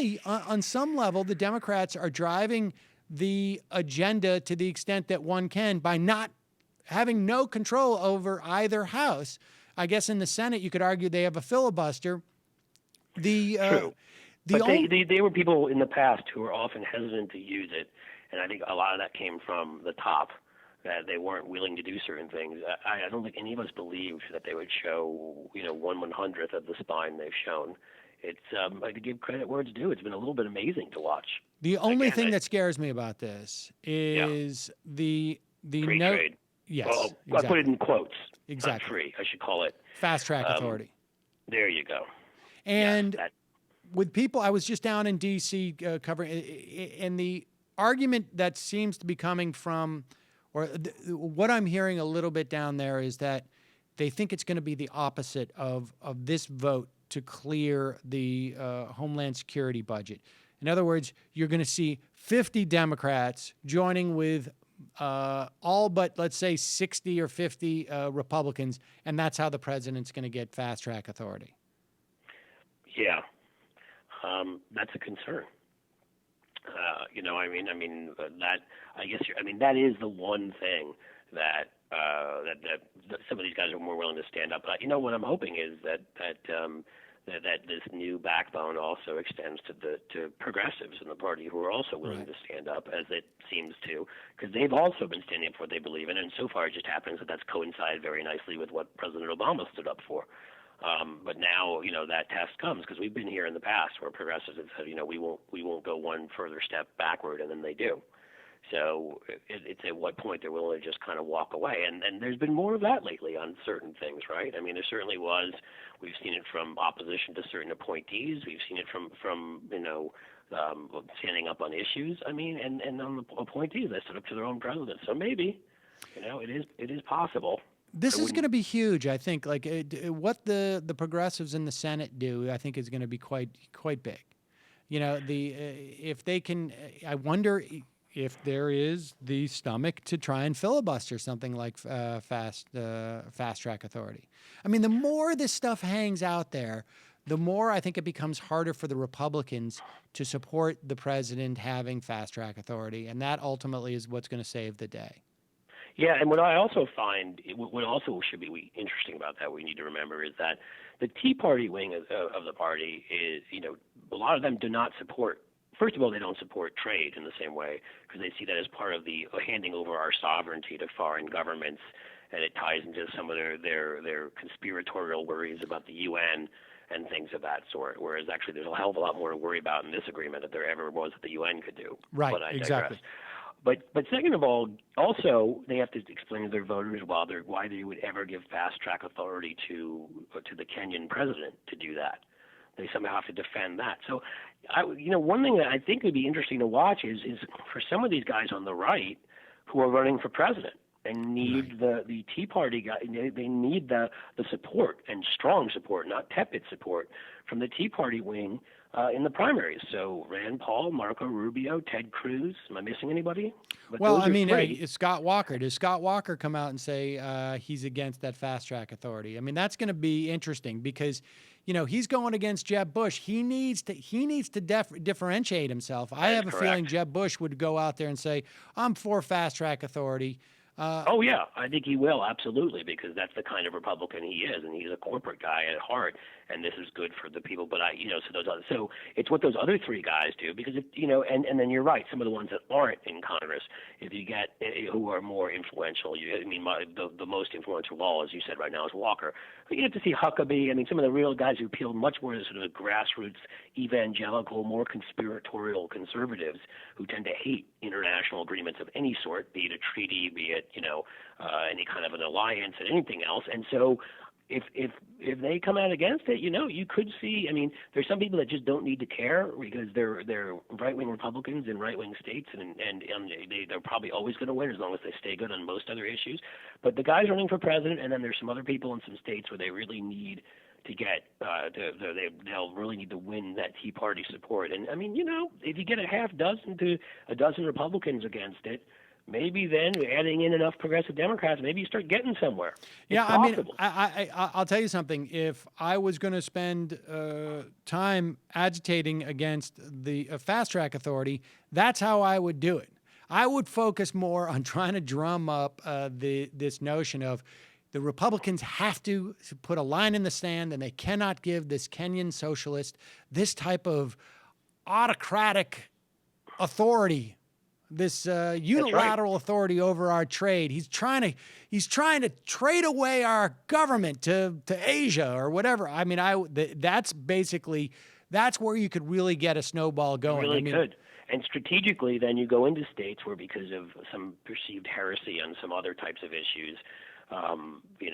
me, on some level, the Democrats are driving the agenda to the extent that one can by not having no control over either house. I guess in the Senate, you could argue they have a filibuster. True. But they were people in the past who were often hesitant to use it, and I think a lot of that came from the top, that they weren't willing to do certain things. I don't think any of us believed that they would show, 1/100th of the spine they've shown. It's like, to give credit where it's due, it's been a little bit amazing to watch. The only thing that scares me about this is the free trade. Yes, well, exactly. I put it in quotes. Exactly. Not free. I should call it fast track authority. There you go. And with people, I was just down in D.C. Covering, and the argument that seems to be coming from, or what I'm hearing a little bit down there, is that they think it's going to be the opposite of this vote to clear the Homeland Security budget. In other words, you're going to see 50 Democrats joining with all but, let's say, 60 or 50 Republicans, and that's how the president's going to get fast track authority. Yeah, that's a concern. That is the one thing that some of these guys are more willing to stand up. But what I'm hoping is that this new backbone also extends to progressives in the party who are also willing to stand up, as it seems to, because they've also been standing up for what they believe in, and so far it just happens that that's coincided very nicely with what President Obama stood up for. But now, that test comes, because we've been here in the past where progressives have said, we won't go one further step backward, and then they do. So it's at what point they're willing to just kind of walk away. And there's been more of that lately on certain things, right? I mean, there certainly was. We've seen it from opposition to certain appointees. We've seen it from standing up on issues. I mean, and on the appointees, they stood up to their own president. So maybe, it is possible. This is going to be huge, I think. Like what the progressives in the Senate do, I think is going to be quite big. If they can, I wonder if there is the stomach to try and filibuster something like fast track authority. I mean, the more this stuff hangs out there, the more I think it becomes harder for the Republicans to support the president having fast track authority, and that ultimately is what's going to save the day. Yeah, and what I also find, what also should be interesting about that, we need to remember, is that the Tea Party wing of the party is, a lot of them do not support. First of all, they don't support trade in the same way, because they see that as part of the handing over our sovereignty to foreign governments, and it ties into some of their conspiratorial worries about the UN and things of that sort. Whereas actually, there's a hell of a lot more to worry about in this agreement than there ever was that the UN could do. Right. But I digress. Exactly. But second of all, also they have to explain to their voters why they would ever give fast track authority to the Kenyan president to do that. They somehow have to defend that. So, one thing that I think would be interesting to watch is for some of these guys on the right who are running for president and need the Tea Party guy. They need the support, and strong support, not tepid support, from the Tea Party wing in the primaries. So Rand Paul, Marco Rubio, Ted Cruz. Am I missing anybody? But Scott Walker. Does Scott Walker come out and say he's against that fast track authority? I mean, that's going to be interesting because, he's going against Jeb Bush. He needs to differentiate himself. I have a feeling Jeb Bush would go out there and say, I'm for fast track authority. I think he will, absolutely, because that's the kind of Republican he is, and he's a corporate guy at heart, and this is good for the people. But so it's what those other three guys do, because and then you're right, some of the ones that aren't in Congress, if you get who are more influential, the most influential of all, as you said right now, is Walker. But you have to see Huckabee. I mean, some of the real guys who appeal much more to sort of grassroots, evangelical, more conspiratorial conservatives who tend to hate international agreements of any sort, be it a treaty, be it any kind of an alliance and anything else. And so if they come out against it, you could see, I mean, there's some people that just don't need to care because they're right-wing Republicans in right-wing states, and they're probably always going to win as long as they stay good on most other issues. But the guys running for president, and then there's some other people in some states where they really need to get they'll really need to win that Tea Party support. And I mean, if you get a half dozen to a dozen Republicans against it, maybe then adding in enough progressive Democrats, maybe you start getting somewhere. It's Yeah, I mean, possible. I'll tell you something. If I was going to spend time agitating against the Fast Track Authority, that's how I would do it. I would focus more on trying to drum up this notion of the Republicans have to put a line in the sand, and they cannot give this Kenyan socialist this type of autocratic authority, this unilateral authority over our trade. He's trying to trade away our government to Asia or whatever. I mean, that's basically that's where you could really get a snowball going. You really I mean, could. And strategically, then you go into states where, because of some perceived heresy on some other types of issues,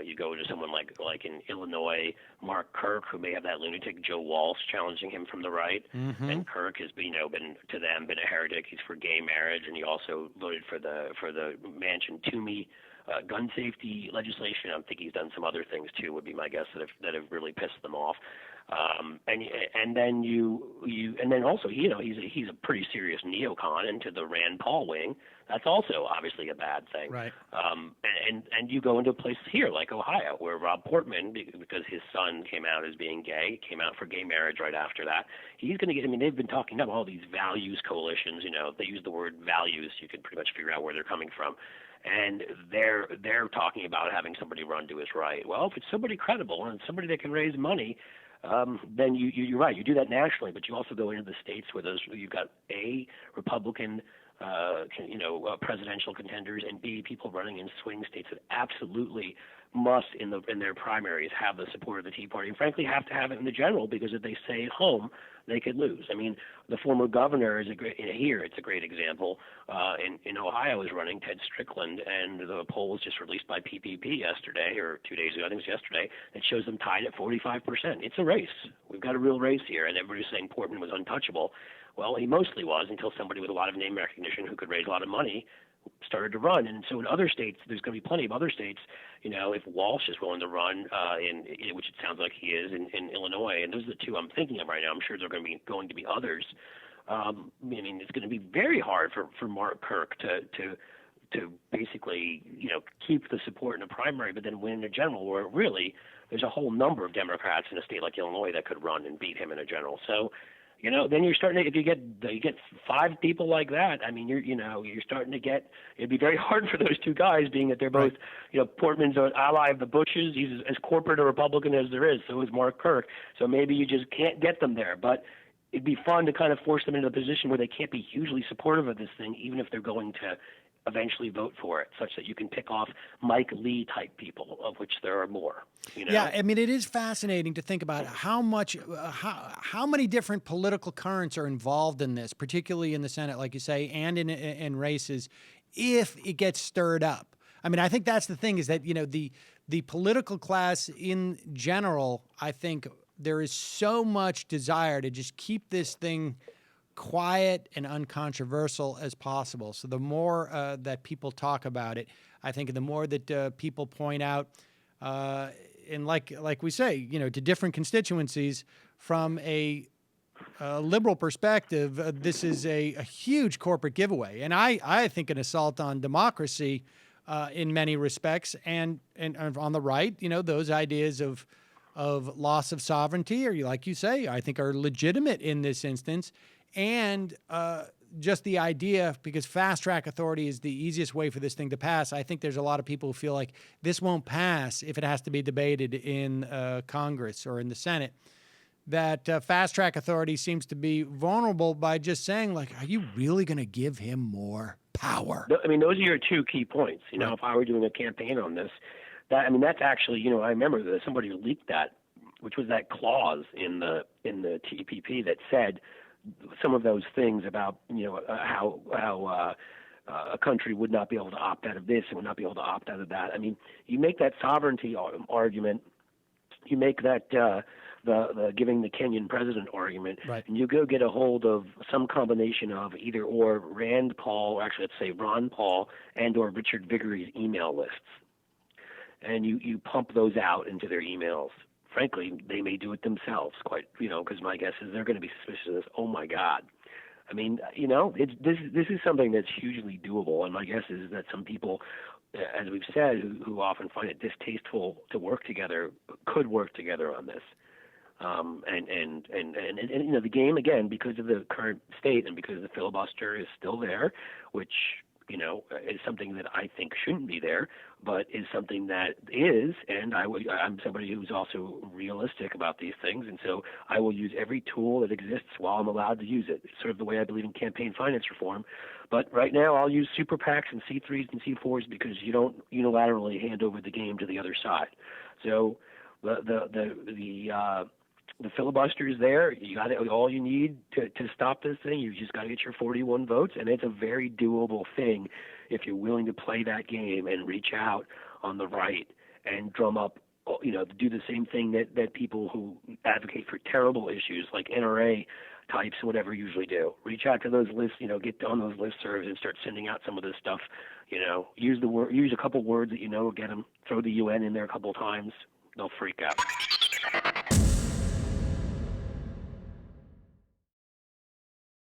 you go to someone like in Illinois, Mark Kirk, who may have that lunatic Joe Walsh challenging him from the right, and Kirk has been to them been a heretic. He's for gay marriage, and he also voted for the Manchin Toomey gun safety legislation. I think he's done some other things too. Would be my guess that have really pissed them off. And then also he's a pretty serious neocon into the Rand Paul wing. That's also obviously a bad thing. Right. And you go into places here like Ohio, where Rob Portman, because his son came out as being gay, came out for gay marriage right after that. He's going to get. I mean, they've been talking about all these values coalitions. They use the word values. You can pretty much figure out where they're coming from. And they're talking about having somebody run to his right. Well, if it's somebody credible and somebody that can raise money, then you're right. You do that nationally, but you also go into the states where you've got A, Republican, presidential contenders, and B, people running in swing states that absolutely must in their primaries have the support of the Tea Party, and frankly have to have it in the general, because if they stay at home, they could lose. I mean, the former governor is it's a great example. In Ohio is running Ted Strickland, and the poll was just released by TPP yesterday or 2 days ago. I think it was yesterday. It shows them tied at 45%. It's a race. We've got a real race here, and everybody's saying Portman was untouchable. Well, he mostly was, until somebody with a lot of name recognition who could raise a lot of money started to run. And so in other states, there's going to be plenty of other states, if Walsh is willing to run, which it sounds like he is in Illinois, and those are the two I'm thinking of right now. I'm sure there are going to be others. I mean, it's going to be very hard for Mark Kirk to basically, keep the support in the primary, but then win in a general, where really there's a whole number of Democrats in a state like Illinois that could run and beat him in a general. So, then you're starting to, if you get 5 people like that, I mean, you're starting to get, it'd be very hard for those two guys, being that they're both, Portman's an ally of the Bushes. He's as corporate a Republican as there is. So is Mark Kirk. So maybe you just can't get them there. But it'd be fun to kind of force them into a position where they can't be hugely supportive of this thing, even if they're going to eventually vote for it, such that you can pick off Mike Lee type people, of which there are more. Yeah, I mean, it is fascinating to think about how many different political currents are involved in this, particularly in the Senate, like you say, and in races, if it gets stirred up. I mean, I think that's the thing, is that the political class in general, I think there is so much desire to just keep this thing quiet and uncontroversial as possible. So the more that people talk about it, I think the more that people point out, and like we say, to different constituencies, from a liberal perspective, this is a huge corporate giveaway, and I think an assault on democracy in many respects. And on the right, those ideas of loss of sovereignty, or like you say, I think are legitimate in this instance. And just the idea, because fast track authority is the easiest way for this thing to pass, I think there's a lot of people who feel like this won't pass if it has to be debated in Congress or in the Senate. That fast track authority seems to be vulnerable by just saying, like, are you really going to give him more power? I mean, those are your 2 key points. Right. If I were doing a campaign on this, that's actually, I remember that somebody leaked that, which was that clause in the TPP that said some of those things about how a country would not be able to opt out of this and would not be able to opt out of that. I mean, you make that sovereignty argument, you make that the giving the Kenyan president argument, right, and you go get a hold of some combination of either or Rand Paul, or actually let's say Ron Paul and or Richard Vigueries email lists, and you pump those out into their emails. Frankly, they may do it themselves, because my guess is they're going to be suspicious of this. Oh my God, I mean, this is something that's hugely doable, and my guess is that some people, as we've said, who often find it distasteful to work together, could work together on this. And the game, again, because of the current state and because the filibuster is still there, which is something that I think shouldn't be there, but is something that is. And I'm somebody who's also realistic about these things, and so I will use every tool that exists while I'm allowed to use it. It's sort of the way I believe in campaign finance reform. But right now, I'll use super PACs and C3s and C4s because you don't unilaterally hand over the game to the other side. So the filibuster is there. You got it. All you need to stop this thing, you just got to get your 41 votes, and it's a very doable thing if you're willing to play that game and reach out on the right and drum up, do the same thing that people who advocate for terrible issues like NRA types, whatever, usually do. Reach out to those lists, get on those listservs and start sending out some of this stuff. Use a couple words that get them. Throw the UN in there a couple times. They'll freak out.